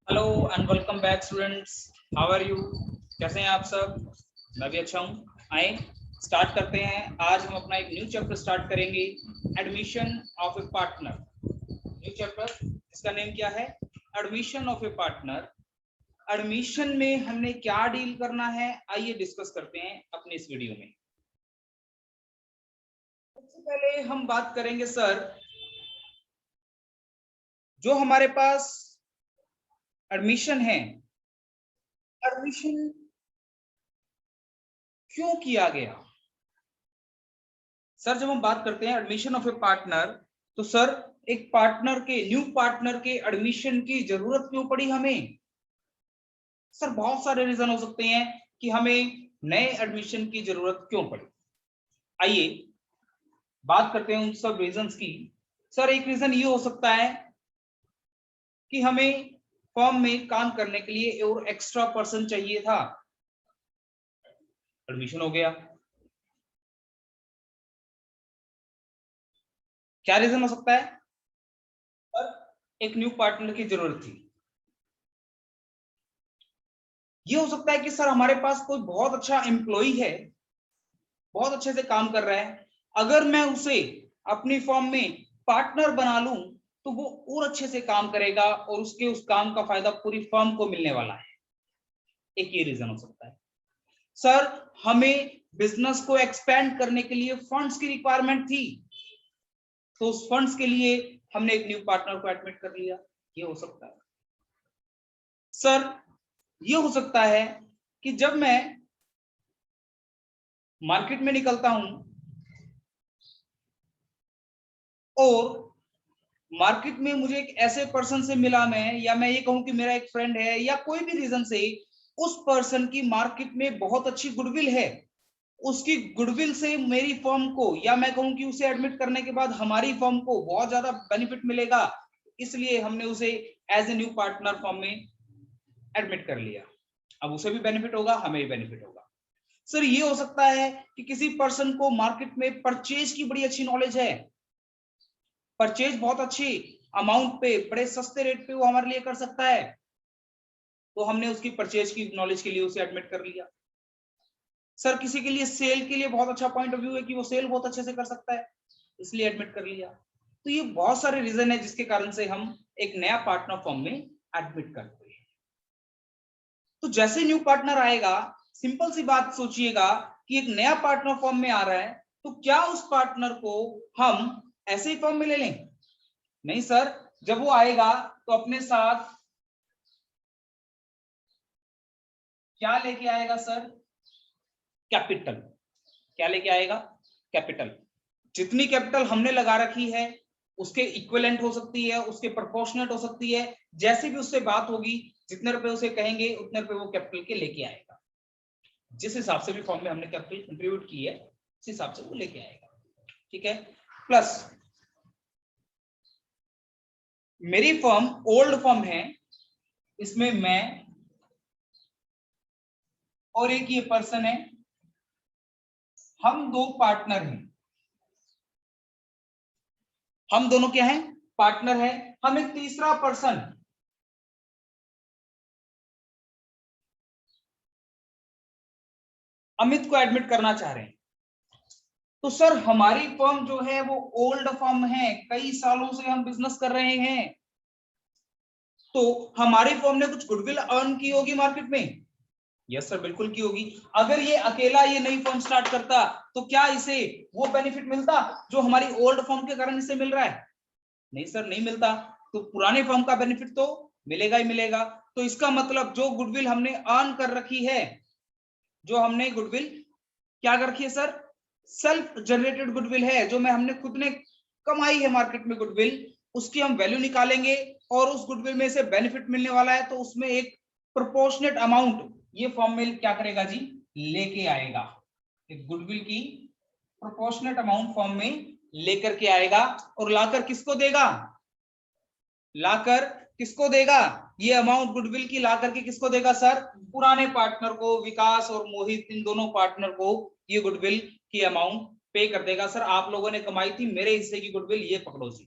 Hello and welcome back students. How are you? कैसे हैं आप सब? मैं भी अच्छा हूँ। आए स्टार्ट करते हैं। आज हम अपना एक न्यू चैप्टर स्टार्ट करेंगे, admission of A partner. New chapter, इसका नेम क्या है? Admission of A partner. Admission में हमने क्या डील करना है, आइए डिस्कस करते हैं अपने इस वीडियो में। सबसे पहले हम बात करेंगे सर, जो हमारे पास एडमिशन है, एडमिशन क्यों किया गया? सर जब हम बात करते हैं एडमिशन ऑफ ए पार्टनर, तो सर एक पार्टनर के, न्यू पार्टनर के एडमिशन की जरूरत क्यों पड़ी हमें? सर बहुत सारे रीजन हो सकते हैं कि हमें नए एडमिशन की जरूरत क्यों पड़ी। आइए बात करते हैं उन सब रीजंस की। सर एक रीजन ये हो सकता है कि हमें फर्म में काम करने के लिए और एक्स्ट्रा पर्सन चाहिए था, एडमिशन हो गया। क्या रीजन हो सकता है? सर एक न्यू पार्टनर की जरूरत थी। ये हो सकता है कि सर हमारे पास कोई बहुत अच्छा एम्प्लॉय है, बहुत अच्छे से काम कर रहा है, अगर मैं उसे अपनी फर्म में पार्टनर बना लूं तो वो और अच्छे से काम करेगा और उसके उस काम का फायदा पूरी फर्म को मिलने वाला है। एक ये रीजन हो सकता है। सर हमें बिजनेस को एक्सपेंड करने के लिए फंड्स की रिक्वायरमेंट थी, तो उस फंड्स के लिए हमने एक न्यू पार्टनर को एडमिट कर लिया। ये हो सकता है। सर ये हो सकता है कि जब मैं मार्केट में निकलता हूं और मार्केट में मुझे एक ऐसे पर्सन से मिला मैं, या मैं ये कहूं कि मेरा एक फ्रेंड है, या कोई भी रीजन से उस पर्सन की मार्केट में बहुत अच्छी गुडविल है, उसकी गुडविल से मेरी फर्म को, या मैं कहूं कि उसे एडमिट करने के बाद हमारी फर्म को बहुत ज्यादा बेनिफिट मिलेगा, इसलिए हमने उसे as a new partner firm में एडमिट कर लिया। अब उसे भी बेनिफिट होगा, हमें भी बेनिफिट होगा। सर ये हो सकता है कि किसी पर्सन को मार्केट में परचेज की बड़ी अच्छी नॉलेज है, परचेज बहुत अच्छी अमाउंट पे, बड़े सस्ते रेट पे वो हमारे लिए कर सकता है, तो हमने उसकी परचेज की नॉलेज के लिए उसे एडमिट कर लिया। सर किसी के लिए सेल के लिए बहुत अच्छा पॉइंट ऑफ व्यू है कि वो सेल बहुत अच्छे से कर सकता है, इसलिए एडमिट कर लिया। तो ये बहुत सारे रीजन है जिसके कारण से हम एक नया पार्टनर फॉर्म में एडमिट करते हैं। तो जैसे न्यू पार्टनर आएगा, सिंपल सी बात सोचिएगा कि एक नया पार्टनर फॉर्म में आ रहा है, तो क्या उस पार्टनर को हम ऐसे ही फॉर्म में ले लें? नहीं सर, जब वो आएगा तो अपने साथ क्या लेके आएगा सर? कैपिटल। क्या लेके आएगा? कैपिटल। जितनी कैपिटल हमने लगा रखी है उसके इक्विवेलेंट हो सकती है, उसके प्रोपोर्शनेट हो सकती है, जैसे भी उससे बात होगी, जितने रुपए उसे कहेंगे उतने रुपए वो कैपिटल के लेके आएगा। जिस हिसाब से भी फॉर्म में हमने कैपिटल कंट्रीब्यूट की है उस हिसाब से वो लेके आएगा। ठीक है। प्लस मेरी फर्म ओल्ड फर्म है, इसमें मैं और एक ये पर्सन है, हम दो पार्टनर हैं। हम दोनों क्या हैं? पार्टनर है। हम एक तीसरा पर्सन, अमित को एडमिट करना चाह रहे हैं। तो सर हमारी फर्म जो है वो ओल्ड फर्म है, कई सालों से हम बिजनेस कर रहे हैं, तो हमारी फर्म ने कुछ गुडविल अर्न की होगी मार्केट में। यस सर, बिल्कुल की होगी। अगर ये अकेला ये नई फर्म स्टार्ट करता तो क्या इसे वो बेनिफिट मिलता जो हमारी ओल्ड फर्म के कारण इसे मिल रहा है? नहीं सर, नहीं मिलता। तो पुराने फर्म का बेनिफिट तो मिलेगा ही मिलेगा। तो इसका मतलब जो गुडविल हमने अर्न कर रखी है, जो हमने गुडविल क्या कर रखी है सर? सेल्फ जनरेटेड गुडविल है, जो मैं हमने खुद ने कमाई है मार्केट में गुडविल, उसकी हम वैल्यू निकालेंगे और उस गुडविल में से बेनिफिट मिलने वाला है, तो उसमें एक प्रोपोर्शनेट अमाउंट ये फॉर्म में क्या करेगा जी? लेके आएगा। एक गुडविल की प्रोपोर्शनेट अमाउंट फॉर्म में लेकर के आएगा, और लाकर किसको देगा? लाकर किसको देगा? ये अमाउंट गुडविल की लाकर के किसको देगा सर? पुराने पार्टनर को, विकास और मोहित, इन दोनों पार्टनर को ये गुडविल की अमाउंट पे कर देगा। सर आप लोगों ने कमाई थी, मेरे हिस्से की गुडविल ये पकड़ो जी।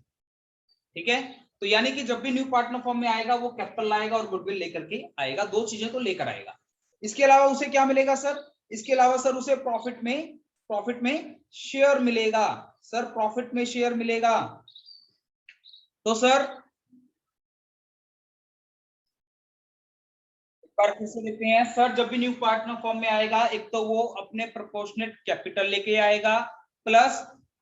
ठीक है। तो यानी कि जब भी न्यू पार्टनर फॉर्म में आएगा वो कैपिटल लाएगा और गुडविल लेकर के आएगा, दो चीजें तो लेकर आएगा। इसके अलावा उसे क्या मिलेगा सर? इसके अलावा सर उसे प्रॉफिट में शेयर मिलेगा सर, प्रॉफिट में शेयर मिलेगा। तो सर फिर से देखते हैं सर, जब भी न्यू पार्टनर फॉर्म में आएगा, एक तो वो अपने प्रोपोर्शनेट कैपिटल लेके आएगा, प्लस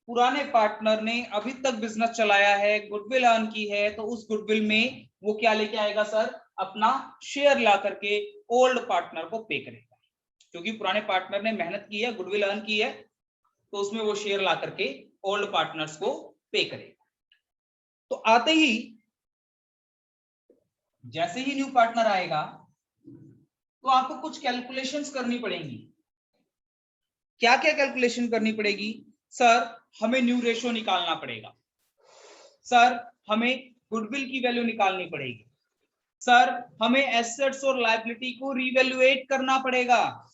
पुराने पार्टनर ने अभी तक बिजनेस चलाया है, गुडविल अर्न की है, तो उस गुडविल में वो क्या लेके आएगा सर? अपना शेयर ला करके ओल्ड पार्टनर को पे करेगा, क्योंकि पुराने पार्टनर ने मेहनत की है, गुडविल अर्न की है, तो उसमें वो शेयर ला करके ओल्ड पार्टनर्स को पे करेगा। तो आते ही जैसे ही न्यू पार्टनर आएगा तो आपको कुछ कैलकुलेशंस करनी पड़ेंगी। क्या क्या कैलकुलेशन करनी पड़ेगी सर? हमें न्यू रेशो निकालना पड़ेगा सर, हमें गुडविल की वैल्यू निकालनी पड़ेगी सर, हमें एसेट्स और लायबिलिटी को रिवैल्यूएट करना पड़ेगा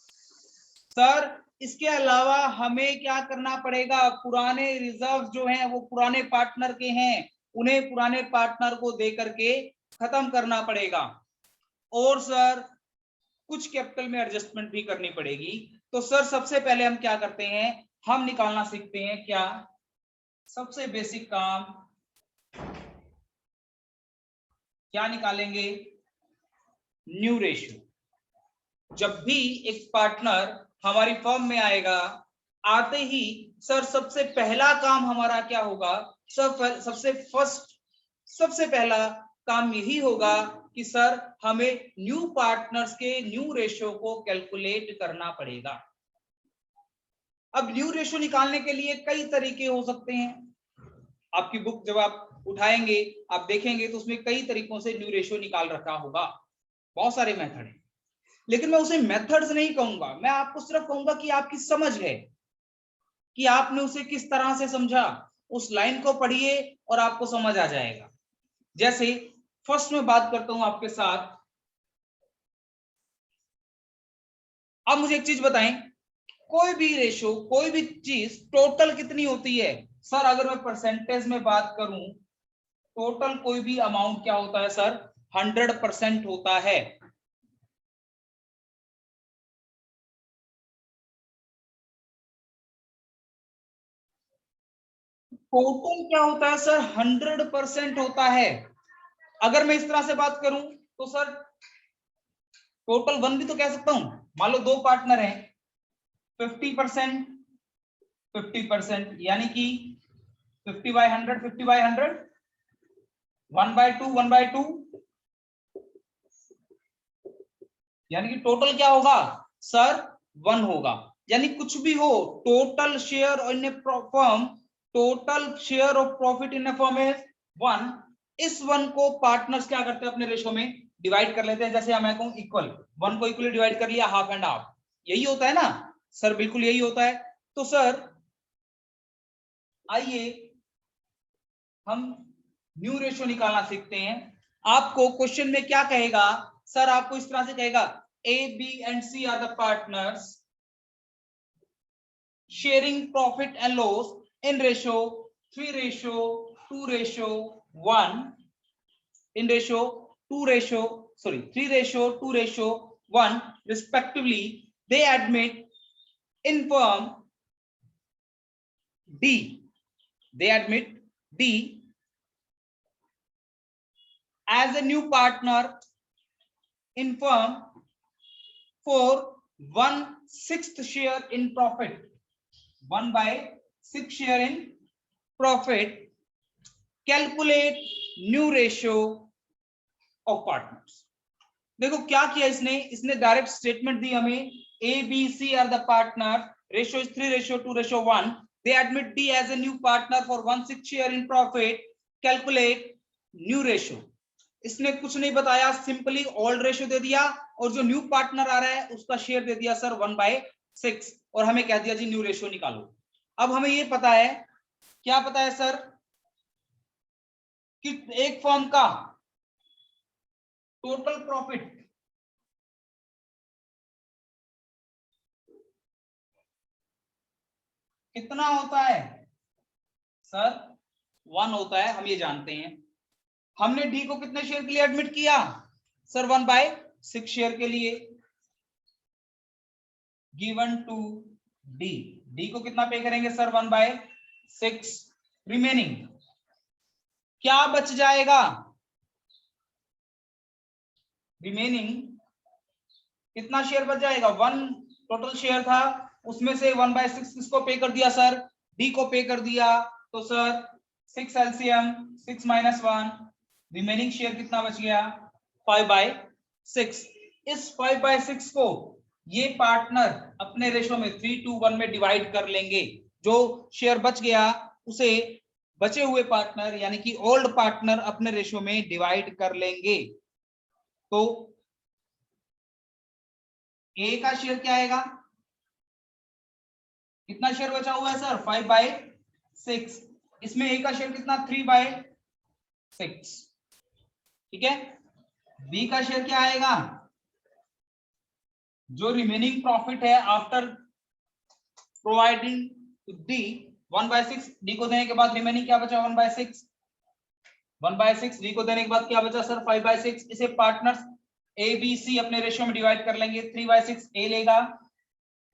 सर, इसके अलावा हमें क्या करना पड़ेगा? पुराने रिजर्व जो हैं वो पुराने पार्टनर के हैं, उन्हें पुराने पार्टनर को दे करके खत्म करना पड़ेगा, और सर कुछ कैपिटल में एडजस्टमेंट भी करनी पड़ेगी। तो सर सबसे पहले हम क्या करते हैं? हम निकालना सीखते हैं क्या? सबसे बेसिक काम क्या निकालेंगे? New ratio. जब भी एक पार्टनर हमारी फर्म में आएगा, आते ही सर सबसे पहला काम हमारा क्या होगा? सबसे पहला काम यही होगा कि सर हमें न्यू पार्टनर्स के न्यू रेशियो को कैलकुलेट करना पड़ेगा। अब न्यू रेशियो निकालने के लिए कई तरीके हो सकते हैं। आपकी बुक जब आप उठाएंगे, आप देखेंगे तो उसमें कई तरीकों से न्यू रेशियो निकाल रखा होगा, बहुत सारे मेथड हैं, लेकिन मैं उसे मेथड्स नहीं कहूंगा, मैं आपको सिर्फ कहूंगा कि आपकी समझ है कि आपने उसे किस तरह से समझा। उस लाइन को पढ़िए और आपको समझ आ जाएगा। जैसे फर्स्ट में बात करता हूं आपके साथ। अब मुझे एक चीज बताएं, कोई भी रेशो, कोई भी चीज टोटल कितनी होती है? सर अगर मैं परसेंटेज में बात करूं, टोटल कोई भी अमाउंट क्या होता है सर? 100% होता है। टोटल क्या होता है सर? 100% होता है। अगर मैं इस तरह से बात करूं तो सर टोटल 1 भी तो कह सकता हूं। मान लो दो पार्टनर हैं, 50% 50%, यानी कि 50/100 50/100, 1/2 1/2, यानी कि टोटल क्या होगा सर? 1 होगा। यानी कुछ भी हो, total share in a firm, total share of profit in a firm is 1। इस 1 को पार्टनर्स क्या करते हैं? अपने रेशो में डिवाइड कर लेते हैं। जैसे मैं कहूं इक्वल, 1 को इक्वली डिवाइड कर लिया, हाफ एंड हाफ, यही होता है ना सर? बिल्कुल यही होता है। तो सर आइए हम न्यू रेशो निकालना सीखते हैं। आपको क्वेश्चन में क्या कहेगा सर? आपको इस तरह से कहेगा, A B and C are the partners sharing profit and loss in ratio 3:2:1, in ratio 3:2:1 respectively. They admit in firm D, they admit D as a new partner in firm for 1/6 share in profit, 1/6 share in profit. Calculate new ratio of partners. देखो क्या किया इसने direct statement दी हमें, A B C are the partner, ratio is 3:2:1, they admit D as a new partner for 1/6 share in profit, calculate new ratio. इसने कुछ नहीं बताया, सिंपली ओल्ड रेशियो दे दिया और जो न्यू पार्टनर आ रहा है उसका शेयर दे दिया सर 1/6, और हमें कह दिया जी न्यू रेशियो निकालो। अब हमें ये पता है, क्या पता है सर? कि एक फर्म का टोटल प्रॉफिट कितना होता है सर? 1 होता है, हम ये जानते हैं। हमने डी को कितने शेयर के लिए एडमिट किया सर 1/6 शेयर के लिए, गिवन टू डी। डी को कितना पे करेंगे सर 1/6, रिमेनिंग क्या बच जाएगा, रिमेनिंग कितना शेयर बच जाएगा, 1 टोटल शेयर था, उसमें से 1/6 किसको पे कर दिया सर, डी को पे कर दिया, तो सर 6 एलसीएम 6 - 1, रिमेनिंग शेयर कितना बच गया 5/6। इस 5/6 को ये पार्टनर अपने रेशो में 3:1 में डिवाइड कर लेंगे, जो शेयर बच गया उसे बचे हुए पार्टनर यानी कि ओल्ड पार्टनर अपने रेशो में डिवाइड कर लेंगे। तो ए का शेयर क्या आएगा, कितना शेयर बचा हुआ है सर 5/6, इसमें ए का शेयर कितना 3/6, ठीक है। बी का शेयर क्या आएगा, जो रिमेनिंग प्रॉफिट है after providing to D 1/6, D को देने के बाद रिमेनिंग क्या बचा 1/6, 1/6 डी को देने के बाद क्या बचा सर 5/6। इसे पार्टनर्स ए बी सी अपने रेशियो में डिवाइड कर लेंगे, 3/6 ए लेगा,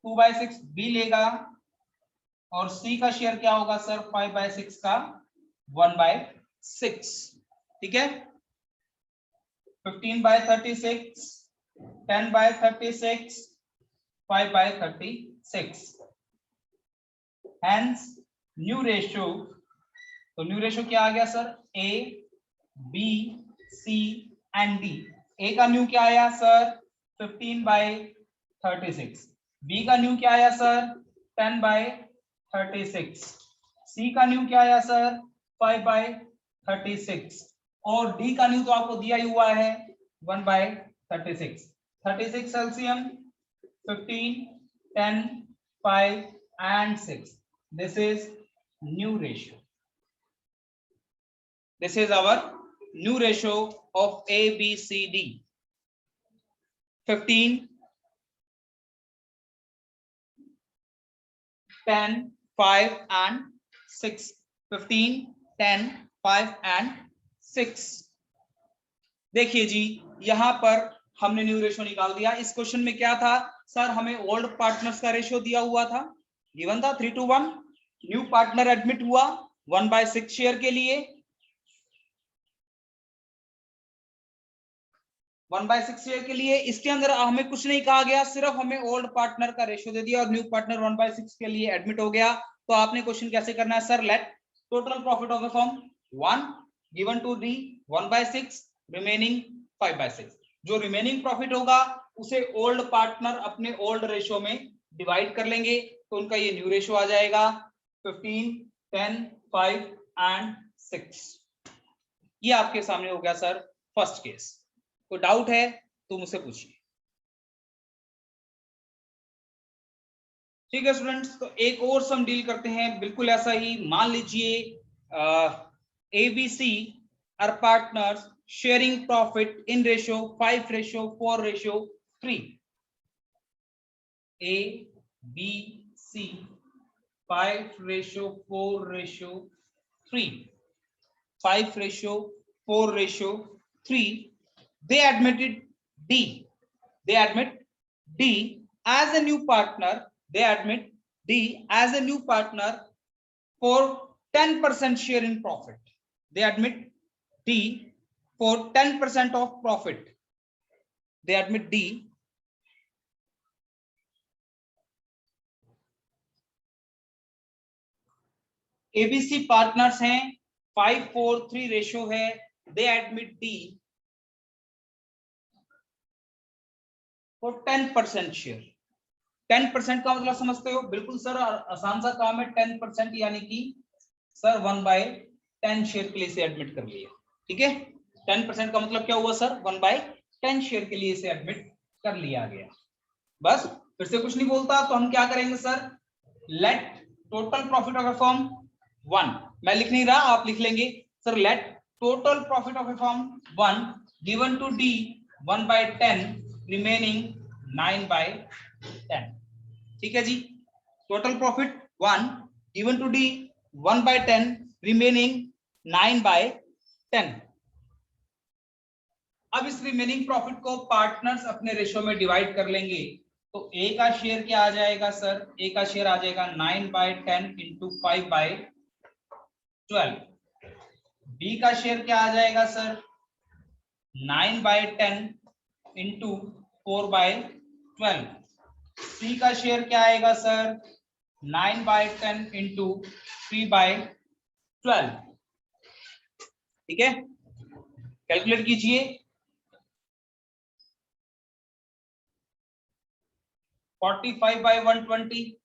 2/6 बी लेगा, और सी का शेयर क्या होगा सर 5/6 का 1/6, ठीक है। 15/36, 10/36, 5/36, hence न्यू रेशियो, तो न्यू रेशियो क्या आ गया sir A B C and D. A का न्यू क्या आया सर 15/36, बी का न्यू क्या आया सर 10/36, सी का न्यू क्या आया सर 5/36, और डी का न्यू तो आपको दिया ही हुआ है 1/36। 36 LCM 15, 10, 5 and 6. This is new ratio. This is our new ratio of A, B, C, D. 15, 10, 5 and 6. 15, 10, 5 and 6. देखिए जी, यहां पर हमने न्यू रेशियो निकाल दिया। इस क्वेश्चन में क्या था सर, हमें ओल्ड पार्टनर्स का रेशियो दिया हुआ था, गिवन था 3:1, न्यू पार्टनर एडमिट हुआ 1/6 शेयर के लिए, 1/6 शेयर के लिए। इसके अंदर हमें कुछ नहीं कहा गया, सिर्फ हमें ओल्ड पार्टनर का रेशियो दे दिया और न्यू पार्टनर 1/6 के लिए एडमिट हो गया। तो आपने क्वेश्चन कैसे करना है sir, let total profit of the firm 1 given to D 1/6, remaining 5/6। जो रिमेनिंग प्रॉफिट होगा उसे ओल्ड पार्टनर अपने ओल्ड रेशियो में डिवाइड कर लेंगे, तो उनका ये न्यू रेशियो आ जाएगा 15, 10, 5 एंड 6। ये आपके सामने हो गया सर फर्स्ट केस। कोई डाउट है तो मुझसे पूछिए। ठीक है स्टूडेंट्स, तो एक और सम डील करते हैं बिल्कुल ऐसा ही। मान लीजिए ABC are partners sharing profit in ratio 5:4:3। A B C 5:4:3, 5:4:3. They admit D as a new partner. They admit D as a new partner for 10% share in profit. They admit D for 10% of profit. They admit D ABC partners हैं, 5:4:3 ratio है, दे admit D for 10% share. 10% का मतलब समझते हो, बिल्कुल sir आसान सा काम है। 10% यानी कि सर 1/10 शेयर के लिए इसे एडमिट कर लिया, ठीक है। 10% का मतलब क्या हुआ सर, 1/10 शेयर के लिए इसे एडमिट कर लिया गया। बस फिर से कुछ नहीं बोलता तो हम क्या करेंगे sir, let total profit of a firm 1, मैं लिख नहीं रहा आप लिख लेंगे sir, let total profit of a firm 1 given to D 1/10, remaining 9/10। ठीक है जी, total profit 1 given to D 1/10, remaining 9/10। अब इस रिमेनिंग प्रॉफिट को पार्टनर्स अपने रेशो में डिवाइड कर लेंगे। तो ए का शेयर क्या आ जाएगा सर? ए का शेयर आ जाएगा 9/10 इंटू 5/12। बी का शेयर क्या आ जाएगा सर? 9/10 इंटू 4/12। सी का शेयर क्या आएगा सर? 9/10 इंटू 3/12। ठीक है, कैलकुलेट कीजिए। 45/120।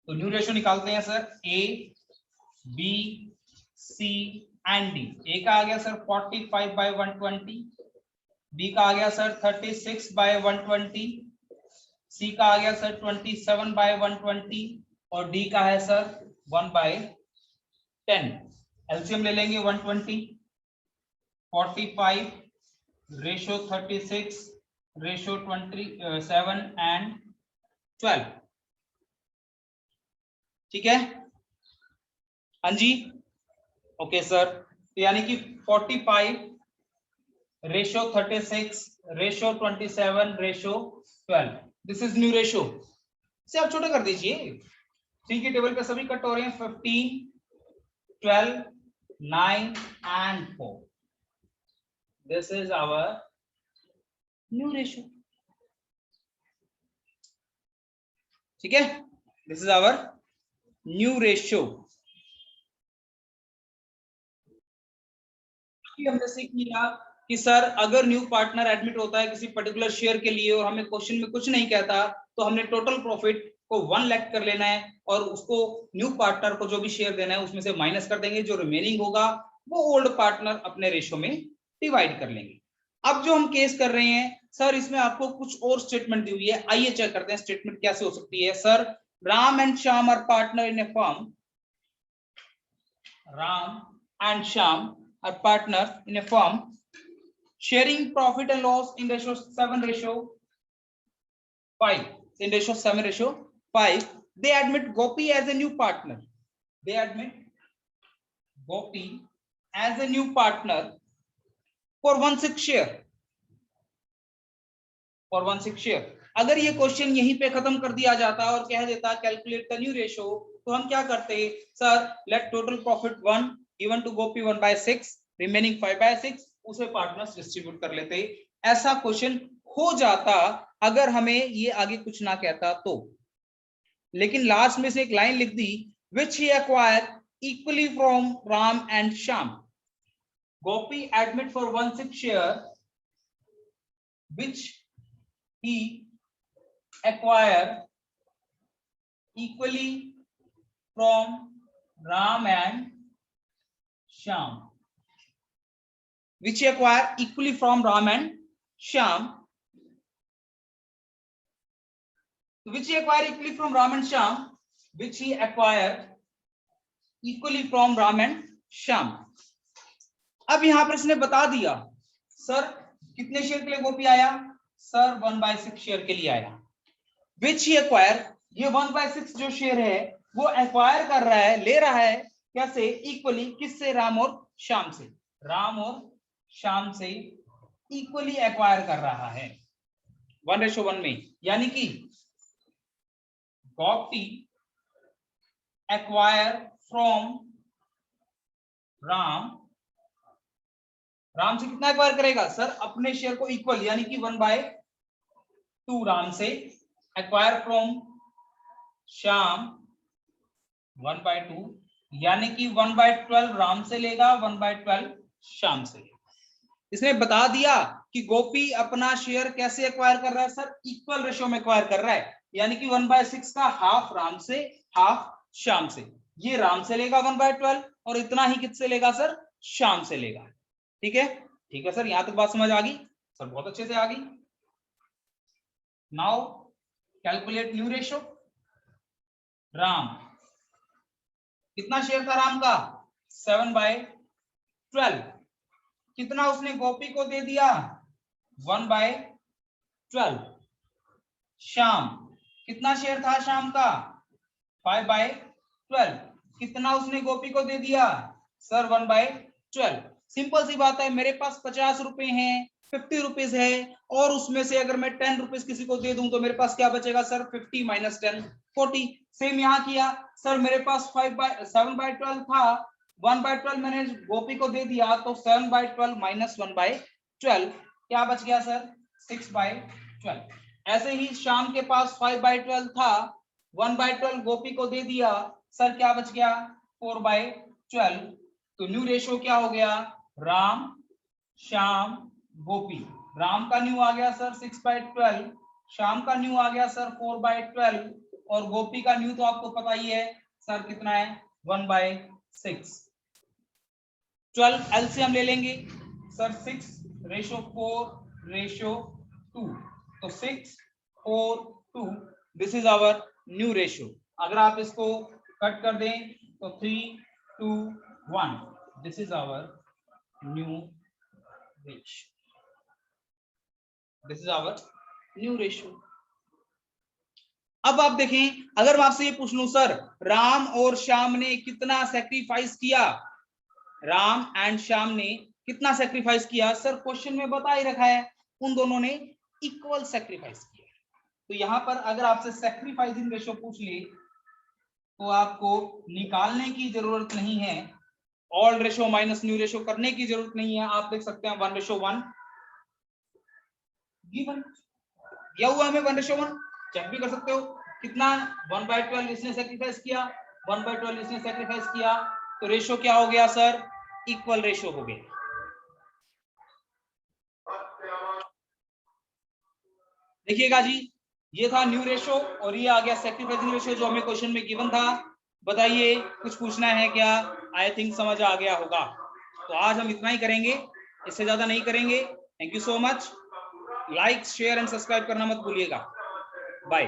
तो न्यू रेशो निकालते हैं sir. A, B, C and D. A का आ गया सर 45/120, बी का आ गया सर 36/120, सी का आ गया सर 27/120 और डी का है सर 1/10। एलसीएम ले लेंगे 120, 45 रेशो 36 रेशो 27 एंड 12। ठीक है, हाँ जी, ओके सर। तो यानी कि 45 ratio 36 ratio 27 ratio 12, this is new ratio. इसे आप छोटा कर दीजिए। 3 की टेबल पे सभी कट हो रहे हैं, 15, 12, 9 and 4। This is our new ratio. ठीक है, this is our new ratio. हमने सीख लिया कि सर अगर न्यू पार्टनर एडमिट होता है किसी पर्टिकुलर शेयर के लिए और हमें क्वेश्चन में कुछ नहीं कहता, तो हमने टोटल प्रॉफिट को 1 लाख कर लेना है और उसको न्यू पार्टनर को जो भी शेयर देना है उसमें से माइनस कर देंगे। जो रिमेनिंग होगा वो ओल्ड पार्टनर अपने रेशो में डिवाइड कर लेंगे। अब जो हम केस कर रहे हैं सर, इसमें आपको कुछ और स्टेटमेंट दी हुई है। आइए चेक करते हैं स्टेटमेंट कैसे हो सकती है। Sir, Ram and Shyam are partner in a firm. Ram and Shyam are partners in a firm sharing profit and loss in ratio 7/5, in ratio 7/5. They admit Gopi as a new partner. They admit Gopi as a new partner for 1/6 share. For 1/6 share. अगर ये question यहीं पे खत्म कर दिया जाता और कह देता कैलकुलेट द न्यू रेशो, तो हम क्या करते? Sir, let total profit 1 given to Gopi 1/6, remaining 5/6, उसे पार्टनर्स डिस्ट्रीब्यूट कर लेते। ऐसा क्वेश्चन हो जाता अगर हमें ये आगे कुछ ना कहता तो। लेकिन लास्ट में से एक लाइन लिख दी, which he acquire equally from Ram and Shyam. Gopi admit for 1/6 share which he acquire equally from Ram and Shyam. Which he acquire equally from Ram and Shyam. Which he acquire equally from Ram and Shyam. Which he acquire equally from Ram and Shyam. अब यहां पर इसने बता दिया sir कितने share के लिए गोपी आया? सर 1/6 शेयर के लिए आया। विच ही एक्वायर, ये 1/6 जो शेयर है वो एक्वायर कर रहा है, ले रहा है कैसे? इक्वली, किससे? राम और श्याम से। राम और श्याम से इक्वली एक्वायर कर रहा है 1/1 में। यानी कि गोपी एक्वायर फ्रॉम राम। राम से कितना एक्वायर करेगा? सर अपने शेयर को इक्वल, यानी कि 1/2 राम से। एक्वायर फ्रॉम श्याम 1/2, यानी कि 1/12 राम से लेगा, 1/12 श्याम से। इसने बता दिया कि गोपी अपना शेयर कैसे एक्वायर कर रहा है? सर इक्वल रेशियो में एक्वायर कर रहा है, यानी कि 1/6 का हाफ राम से, हाफ श्याम से। ये राम से लेगा 1/12 और इतना ही किससे लेगा? सर श्याम से लेगा। ठीक है, ठीक है सर, यहां तक बात समझ आ गई? सर बहुत अच्छे से आ गई। Now calculate new ratio. Ram, कितना शेयर था राम का? 7/12। कितना उसने गोपी को दे दिया? 1/12। श्याम, कितना शेयर था श्याम का? 5/12 कितना उसने गोपी को दे दिया सर 1/12। सिंपल सी बात है, मेरे पास 50 रुपए हैं, 50 रुपीज है, और उसमें से अगर मैं 10 रुपीज किसी को दे दूं तो मेरे पास क्या बचेगा सर 50 माइनस 10 40। सेम यहाँ किया सर, मेरे पास 7/12 था, 1/12 मैंने गोपी को दे दिया, तो 7/12 माइनस 1/12 क्या बच गया सर 6/12। ऐसे ही श्याम के पास 5/12 था, 1/12 गोपी को दे दिया, सर क्या बच गया 4/12। तो न्यू रेशियो क्या हो गया राम श्याम गोपी। राम का न्यू आ गया सर 6/12, श्याम का न्यू आ गया सर 4/12, और गोपी का न्यू तो आपको पता ही है सर कितना है 1/6। 12 एलसीएम ले लेंगे सर 6:4:2, तो 6:4:2 this is our new ratio. अगर आप इसको कट कर दें तो 3:1 this is our new ratio, this is our new ratio. अब आप देखें, अगर मैं आपसे ये पूछ लूं सर राम और श्याम ने कितना सैक्रिफाइस किया, राम एंड श्याम ने कितना सैक्रिफाइस किया, सर क्वेश्चन में बता ही रखा है उन दोनों ने इक्वल सैक्रिफाइस किया। तो यहां पर अगर आपसे सैक्रिफाइसिंग रेशियो पूछ ले तो आपको निकालने की जरूरत नहीं है, all ratio minus new ratio करने की जरूरत नहीं है। आप देख सकते हैं 1:1 गिवन दिया हुआ हमें 1:1, चेक भी कर सकते हो कितना 1/12 इसने सैक्रिफाइस किया, 1/12 इसने सैक्रिफाइस किया, तो रेशियो क्या हो गया सर इक्वल रेशियो हो गया। देखिएगा जी, ये था न्यू रेशियो और ये आ गया सैक्रिफाइसिंग रेशियो जो हमें क्वेश्चन में गिवन था। बताइए कुछ पूछना है क्या? आई थिंक समझ आ गया होगा। तो आज हम इतना ही करेंगे, इससे ज्यादा नहीं करेंगे। Thank you so much. Like share and subscribe करना मत भूलिएगा। बाय।